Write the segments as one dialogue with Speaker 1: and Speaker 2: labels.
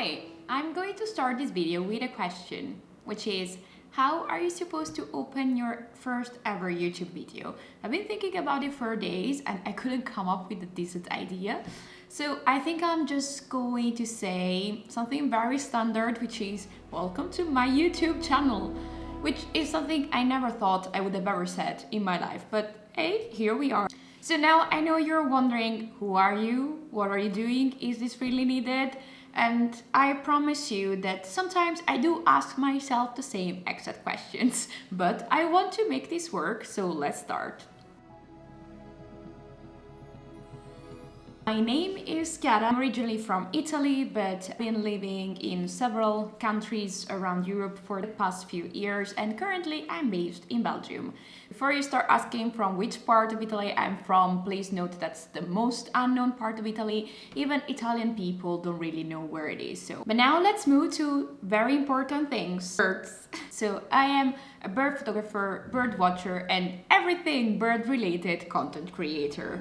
Speaker 1: Hi, I'm going to start this video with a question, which is, how are you supposed to open your first ever YouTube video? I've been thinking about it for days and I couldn't come up with a decent idea. So I think I'm just going to say something very standard, which is, welcome to my YouTube channel, which is something I never thought I would have ever said in my life, but hey, here we are. So now I know you're wondering, who are you? What are you doing? Is this really needed? And I promise you that sometimes I do ask myself the same exact questions, but I want to make this work, so let's start. My name is Chiara. I'm originally from Italy, but I've been living in several countries around Europe for the past few years, and currently I'm based in Belgium. Before you start asking from which part of Italy I'm from, please note that's the most unknown part of Italy. Even Italian people don't really know where it is. But now let's move to very important things. Birds. So I am a bird photographer, bird watcher, and everything bird related content creator.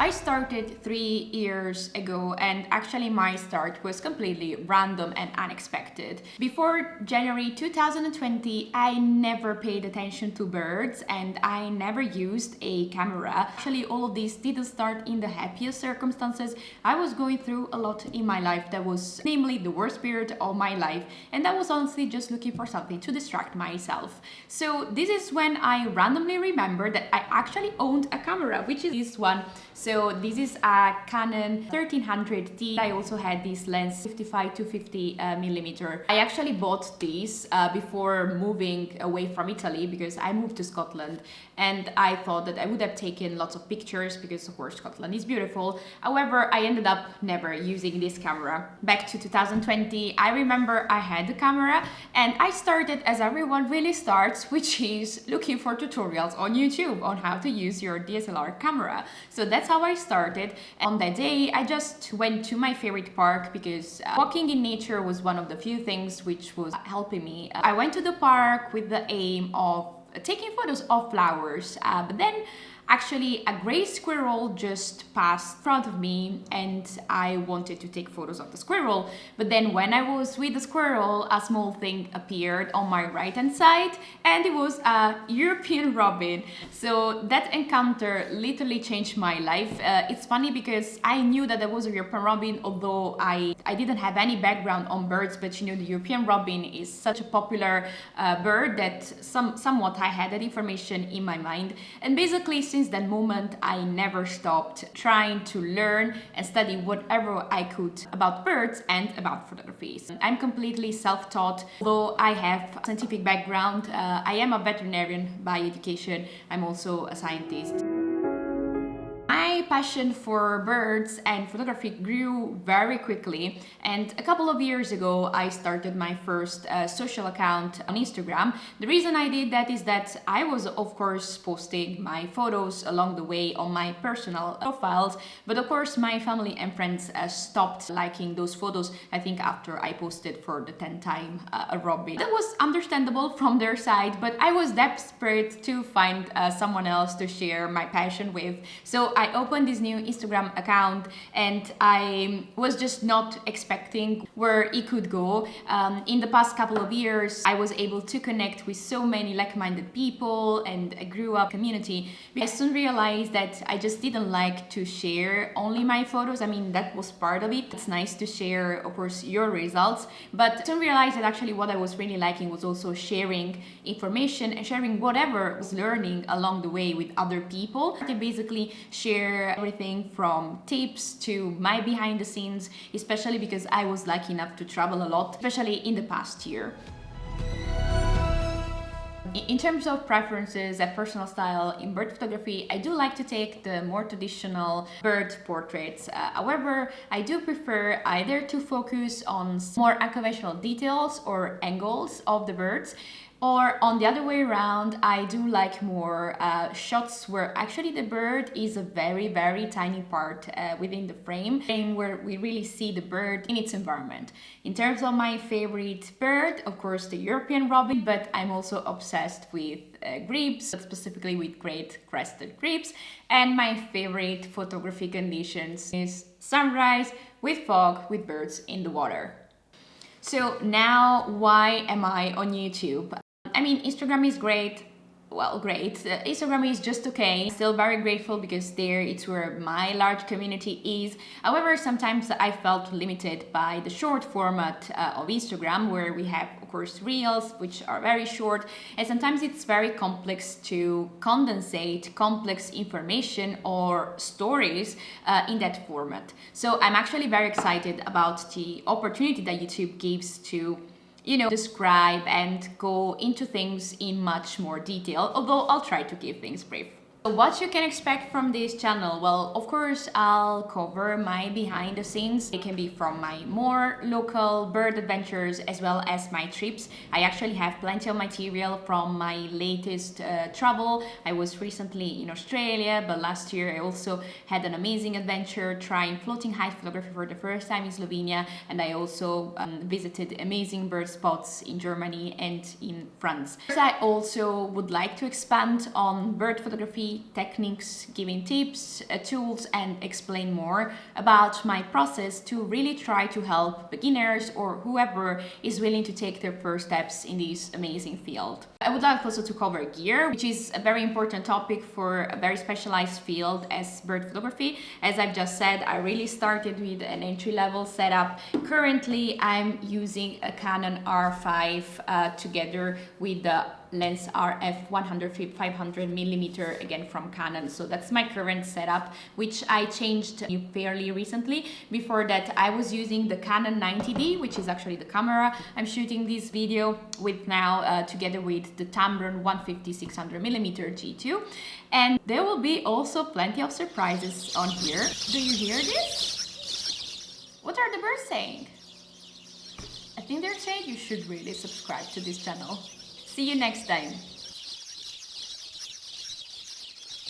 Speaker 1: I started 3 years ago, and actually my start was completely random and unexpected. Before January 2020, I never paid attention to birds and I never used a camera. Actually, all of this didn't start in the happiest circumstances. I was going through a lot in my life that was namely the worst period of my life, and I was honestly just looking for something to distract myself. So this is when I randomly remembered that I actually owned a camera, which is this one. So this is a Canon 1300D. I also had this lens 55 to 50 millimeter. I actually bought this before moving away from Italy because I moved to Scotland, and I thought that I would have taken lots of pictures because of course Scotland is beautiful. However, I ended up never using this camera. Back to 2020, I remember I had the camera and I started as everyone really starts, which is looking for tutorials on YouTube on how to use your DSLR camera. So that's how I started. On that day, I just went to my favorite park because walking in nature was one of the few things which was helping me. I went to the park with the aim of taking photos of flowers, but then actually a gray squirrel just passed in front of me and I wanted to take photos of the squirrel, but then when I was with the squirrel, a small thing appeared on my right hand side and it was a European robin. So that encounter literally changed my life. It's funny because I knew that there was a European robin, although I didn't have any background on birds, but you know, the European robin is such a popular bird that somewhat I had that information in my mind. And basically since that moment, I never stopped trying to learn and study whatever I could about birds and about photography. I'm completely self-taught, although I have a scientific background. I am a veterinarian by education. I'm also a scientist. My passion for birds and photography grew very quickly, and a couple of years ago I started my first social account on Instagram. The reason I did that is that I was of course posting my photos along the way on my personal profiles, but of course my family and friends stopped liking those photos, I think after I posted for the 10th time a robin. That was understandable from their side, but I was desperate to find someone else to share my passion with. So I opened this new Instagram account and I was just not expecting where it could go. In the past couple of years, I was able to connect with so many like-minded people and I grew up community. I soon realized that I just didn't like to share only my photos. I mean, that was part of it. It's nice to share, of course, your results, but I soon realized that actually what I was really liking was also sharing information and sharing whatever I was learning along the way with other people. I basically share everything from tips to my behind the scenes, especially because I was lucky enough to travel a lot, especially in the past year. In terms of preferences and personal style in bird photography, I do like to take the more traditional bird portraits. However, I do prefer either to focus on more unconventional details or angles of the birds, or on the other way around, I do like more shots where actually the bird is a very, very tiny part within the frame, and where we really see the bird in its environment. In terms of my favorite bird, of course, the European robin, but I'm also obsessed with grebes, specifically with great crested grebes. And my favorite photography conditions is sunrise with fog, with birds in the water. So now, why am I on YouTube? I mean, Instagram is great. Well, great. Instagram is just okay. Still very grateful because there it's where my large community is. However, sometimes I felt limited by the short format of Instagram, where we have, of course, reels, which are very short, and sometimes it's very complex to condensate complex information or stories in that format. So I'm actually very excited about the opportunity that YouTube gives to describe and go into things in much more detail, although I'll try to keep things brief. So what you can expect from this channel? Well, of course, I'll cover my behind the scenes. It can be from my more local bird adventures as well as my trips. I actually have plenty of material from my latest travel. I was recently in Australia, but last year I also had an amazing adventure trying floating height photography for the first time in Slovenia, and I also visited amazing bird spots in Germany and in France. I also would like to expand on bird photography techniques, giving tips, tools, and explain more about my process to really try to help beginners or whoever is willing to take their first steps in this amazing field. I would like also to cover gear, which is a very important topic for a very specialized field as bird photography. As I've just said, I really started with an entry-level setup. Currently, I'm using a Canon R5 together with the lens RF 100-500mm, again from Canon. So that's my current setup, which I changed fairly recently. Before that, I was using the Canon 90D, which is actually the camera I'm shooting this video with now, together with the Tamron 150-600mm G2. And there will be also plenty of surprises on here. Do you hear this? What are the birds saying? I think they're saying you should really subscribe to this channel. See you next time.